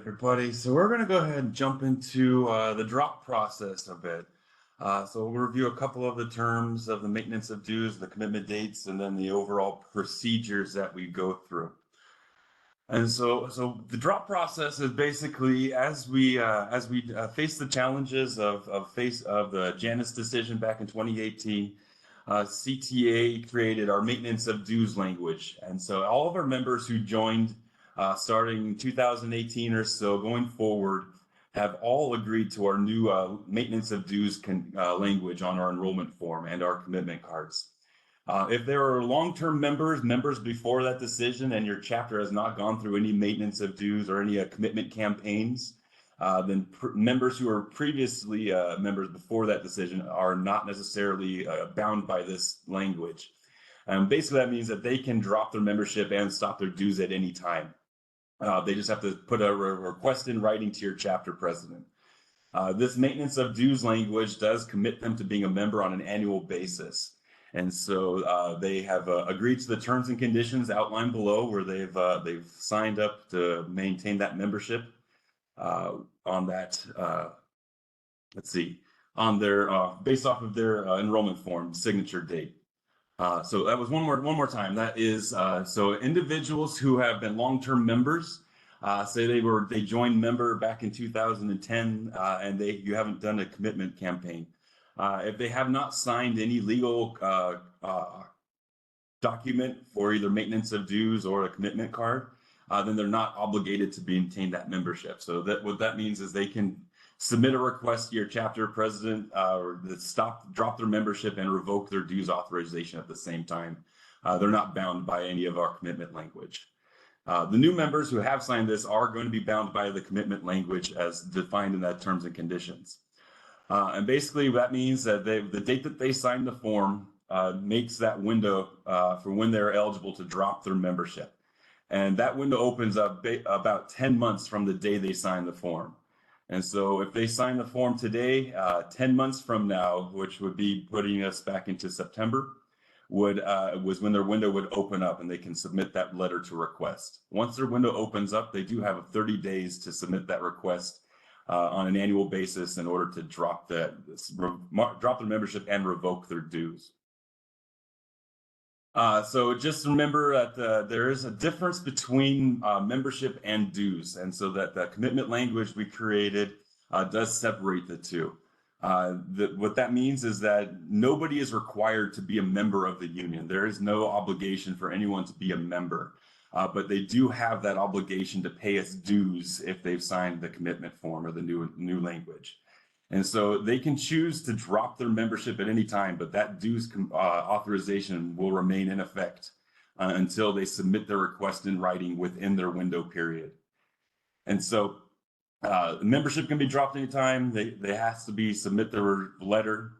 everybody. So we're going to go ahead and jump into the drop process a bit. So we'll review a couple of the terms of the maintenance of dues, the commitment dates, and then the overall procedures that we go through. And so the drop process is basically as we face the challenges of the Janus decision back in 2018. CTA created our maintenance of dues language, and so all of our members who joined starting 2018 or so going forward have all agreed to our new maintenance of dues language on our enrollment form and our commitment cards. If there are long-term members before that decision, and your chapter has not gone through any maintenance of dues or any commitment campaigns, then members who are previously members before that decision are not necessarily bound by this language. Basically, that means that they can drop their membership and stop their dues at any time. They just have to put a request in writing to your chapter president. This maintenance of dues language does commit them to being a member on an annual basis. And so they have agreed to the terms and conditions outlined below, where they've signed up to maintain that membership on that. On their based off of their enrollment form signature date. So that was one more time. That is so individuals who have been long-term members, say they joined member back in 2010, and you haven't done a commitment campaign. If they have not signed any legal document for either maintenance of dues or a commitment card, then they're not obligated to maintain that membership. So what that means is they can submit a request to your chapter president or drop their membership and revoke their dues authorization at the same time. They're not bound by any of our commitment language. The new members who have signed this are going to be bound by the commitment language as defined in that terms and conditions. And basically that means that the date that they sign the form makes that window for when they're eligible to drop their membership. And that window opens up about 10 months from the day they sign the form. And so if they sign the form today, 10 months from now, which would be putting us back into September, was when their window would open up and they can submit that letter to request. Once their window opens up, they do have 30 days to submit that request on an annual basis in order to drop their membership and revoke their dues. So just remember that there is a difference between membership and dues, and so that the commitment language we created does separate the two. What that means is that nobody is required to be a member of the union. There is no obligation for anyone to be a member, but they do have that obligation to pay us dues if they've signed the commitment form or the new language. And so they can choose to drop their membership at any time, but that dues authorization will remain in effect until they submit their request in writing within their window period. And so membership can be dropped anytime. They have to submit their letter,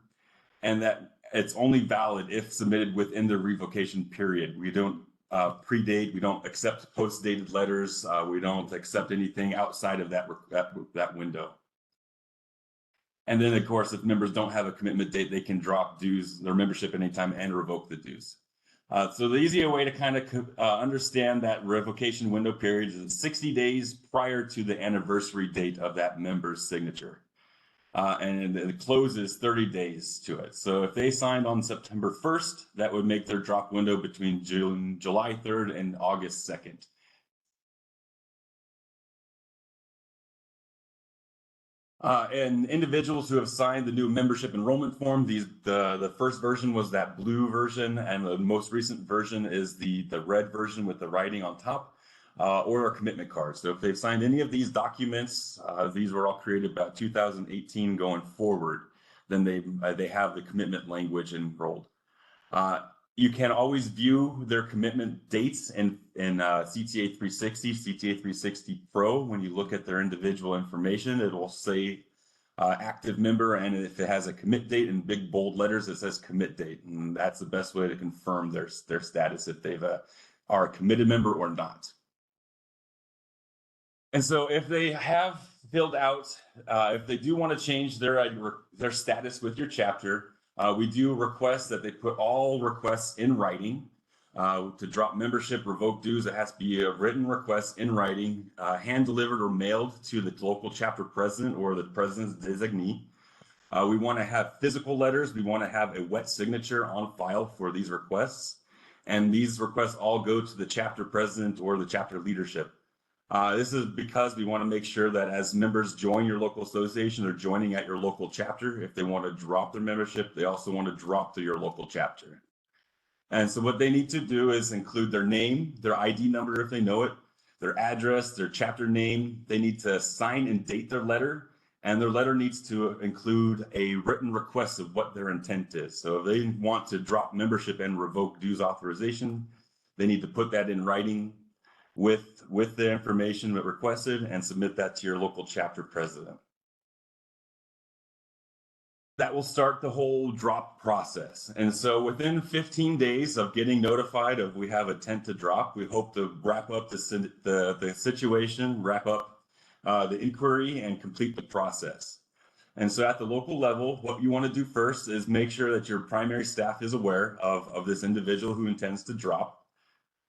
and that it's only valid if submitted within the revocation period. We don't predate, we don't accept post-dated letters, we don't accept anything outside of that window. And then, of course, if members don't have a commitment date, they can drop their membership anytime and revoke the dues. So the easier way to kind of understand that revocation window period is 60 days prior to the anniversary date of that member's signature. And it closes 30 days to it. So if they signed on September 1st, that would make their drop window between July 3rd and August 2nd. And individuals who have signed the new membership enrollment form, the first version was that blue version, and the most recent version is the red version with the writing on top, or a commitment card. So if they've signed any of these documents, these were all created about 2018 going forward, then they have the commitment language enrolled. You can always view their commitment dates in CTA 360, CTA 360 Pro. When you look at their individual information, it will say active member, and if it has a commit date in big bold letters, it says commit date, and that's the best way to confirm their status if they are a committed member or not. And so if they have filled out, if they do want to change their status with your chapter, we do request that they put all requests in writing. To drop membership, revoke dues, it has to be a written request in writing, hand delivered or mailed to the local chapter president or the president's designee. We want to have physical letters. We want to have a wet signature on file for these requests. And these requests all go to the chapter president or the chapter leadership. This is because we want to make sure that as members join your local association, they're joining at your local chapter. If they want to drop their membership, they also want to drop to your local chapter. And so what they need to do is include their name, their ID number if they know it, their address, their chapter name. They need to sign and date their letter, and their letter needs to include a written request of what their intent is. So if they want to drop membership and revoke dues authorization, they need to put that in writing with the information that requested and submit that to your local chapter president. That will start the whole drop process. And so within 15 days of getting notified of we have intent to drop, we hope to wrap up the situation, wrap up the inquiry, and complete the process. And so at the local level, what you want to do first is make sure that your primary staff is aware of this individual who intends to drop.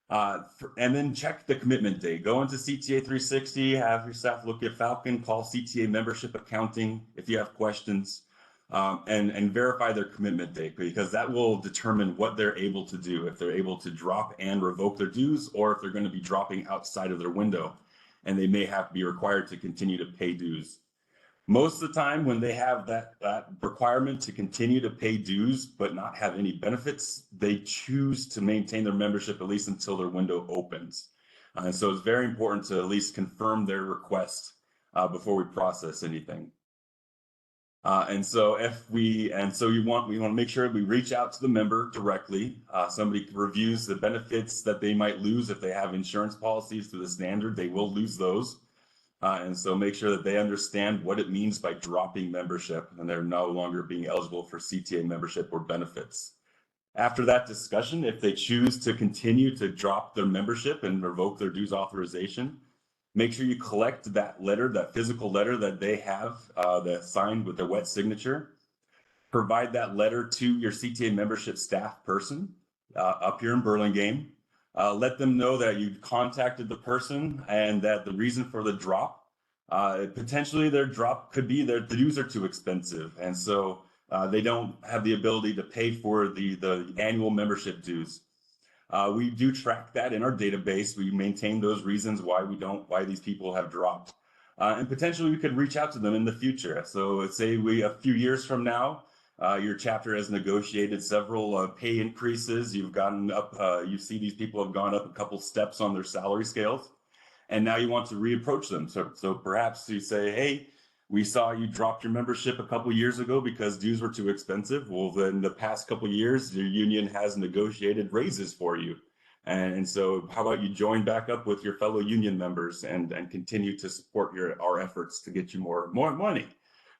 And then check the commitment date. Go into CTA 360, have your staff look at Falcon, call CTA membership accounting if you have questions. And verify their commitment date, because that will determine what they're able to do, if they're able to drop and revoke their dues, or if they're going to be dropping outside of their window and they may have to be required to continue to pay dues. Most of the time when they have that requirement to continue to pay dues but not have any benefits, they choose to maintain their membership at least until their window opens. And so it's very important to at least confirm their request before we process anything. We want to make sure we reach out to the member directly. Somebody reviews the benefits that they might lose if they have insurance policies to the standard. They will lose those. And so make sure that they understand what it means by dropping membership and they're no longer being eligible for CTA membership or benefits. After that discussion, if they choose to continue to drop their membership and revoke their dues authorization, make sure you collect that letter, that physical letter that they have that's signed with their wet signature. Provide that letter to your CTA membership staff person up here in Burlingame. Let them know that you contacted the person and that the reason for the drop, potentially their drop could be the dues are too expensive. And so they don't have the ability to pay for the annual membership dues. We do track that in our database. We maintain those reasons why these people have dropped. And potentially we could reach out to them in the future. So let's say a few years from now, your chapter has negotiated several pay increases. You've gotten up, you see these people have gone up a couple steps on their salary scales, and now you want to reapproach them. So perhaps you say, hey, we saw you dropped your membership a couple years ago because dues were too expensive. Well, then the past couple years, your union has negotiated raises for you. And so how about you join back up with your fellow union members and continue to support our efforts to get you more money.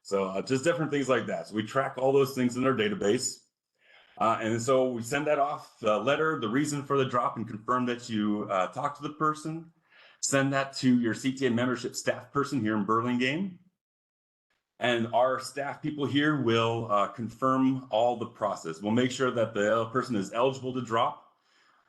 So just different things like that. So we track all those things in our database. And so we send that off, the letter, the reason for the drop, and confirm that you talked to the person. Send that to your CTA membership staff person here in Burlingame. And our staff people here will confirm all the process. We'll make sure that the person is eligible to drop,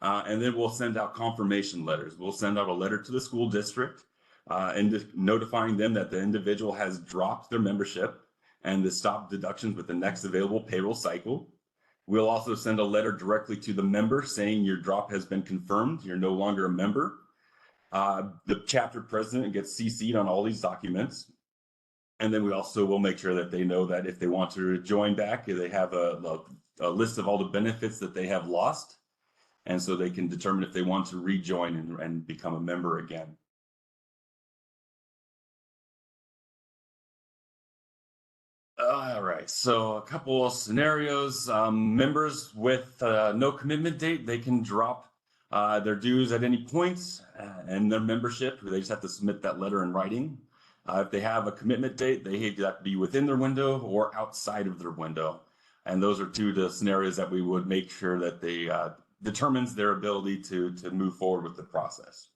and then we'll send out confirmation letters. We'll send out a letter to the school district and notifying them that the individual has dropped their membership and to stop deductions with the next available payroll cycle. We'll also send a letter directly to the member saying your drop has been confirmed. You're no longer a member. The chapter president gets CC'd on all these documents. And then we also will make sure that they know that if they want to join back, they have a list of all the benefits that they have lost. And so they can determine if they want to rejoin and become a member again. All right, so a couple of scenarios. Members with no commitment date, they can drop their dues at any point and their membership. They just have to submit that letter in writing. If they have a commitment date, they have to be within their window or outside of their window. And those are two of the scenarios that we would make sure that they determines their ability to move forward with the process.